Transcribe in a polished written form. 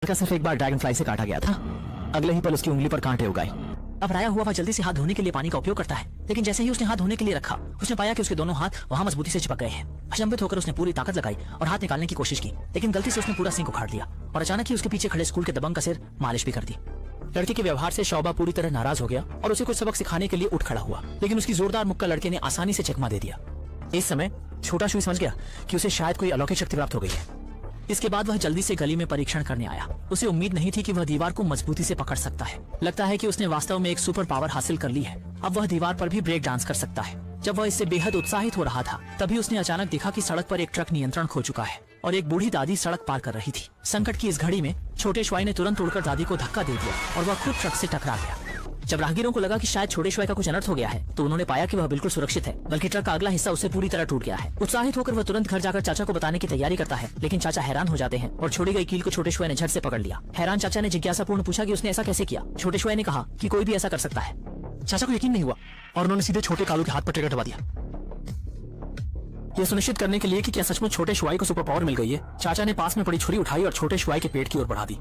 का सिर्फ एक बार ड्रैगन फ्लाई से काटा गया था। अगले ही पल उसकी उंगली पर कांटे उग गए। अब राया हुआ वह जल्दी से हाथ धोने के लिए पानी का उपयोग करता है, लेकिन जैसे ही उसने हाथ धोने के लिए रखा, उसने पाया कि उसके दोनों हाथ वहां मजबूती से चिपक गए हैं। अचंभित होकर उसने पूरी ताकत लगाई और हाथ निकालने की कोशिश की, लेकिन गलती से उसने पूरा सिंक उखाड़ दिया और अचानक ही उसके पीछे खड़े स्कूल के दबंग का सिर मालिश भी कर दी। लड़के के व्यवहार से शौबा पूरी तरह नाराज हो गया और उसे कुछ सबक सिखाने के लिए उठ खड़ा हुआ, लेकिन उसकी जोरदार मुक्का लड़के ने आसानी से चकमा दे दिया। इस समय छोटा शुई समझ गया कि उसे शायद कोई अलौकिक शक्ति प्राप्त हो गई है। इसके बाद वह जल्दी से गली में परीक्षण करने आया। उसे उम्मीद नहीं थी कि वह दीवार को मजबूती से पकड़ सकता है। लगता है कि उसने वास्तव में एक सुपर पावर हासिल कर ली है। अब वह दीवार पर भी ब्रेक डांस कर सकता है। जब वह इससे बेहद उत्साहित हो रहा था, तभी उसने अचानक देखा कि सड़क पर एक ट्रक नियंत्रण खो चुका है और एक बूढ़ी दादी सड़क पार कर रही थी। संकट की इस घड़ी में छोटे श्वाई ने तुरंत उड़कर दादी को धक्का दे दिया और वह खुद ट्रक से टकरा गया। जब राहगीरों को लगा कि शायद छोटे श्वाई का कुछ अनर्थ हो गया है, तो उन्होंने पाया कि वह बिल्कुल सुरक्षित है, बल्कि ट्रक का अगला हिस्सा उससे पूरी तरह टूट गया है। उत्साहित होकर वह तुरंत घर जाकर चाचा को बताने की तैयारी करता है, लेकिन चाचा हैरान हो जाते हैं और छोड़ी गई कील को छोटे श्वाई ने झट से पकड़ लिया। हैरान चाचा ने जिज्ञासापूर्ण पूछा कि उसने ऐसा कैसे किया। छोटे श्वाई ने कहा कि कोई भी ऐसा कर सकता है। चाचा को यकीन नहीं हुआ और उन्होंने सीधे छोटे कालू के हाथ पर ट्रिगर दबा दिया। यह सुनिश्चित करने के लिए कि क्या सचमुच छोटे श्वाई को सुपर पावर मिल गई है, चाचा ने पास में पड़ी छुरी उठाई और छोटे श्वाई के पेट की ओर बढ़ा दी।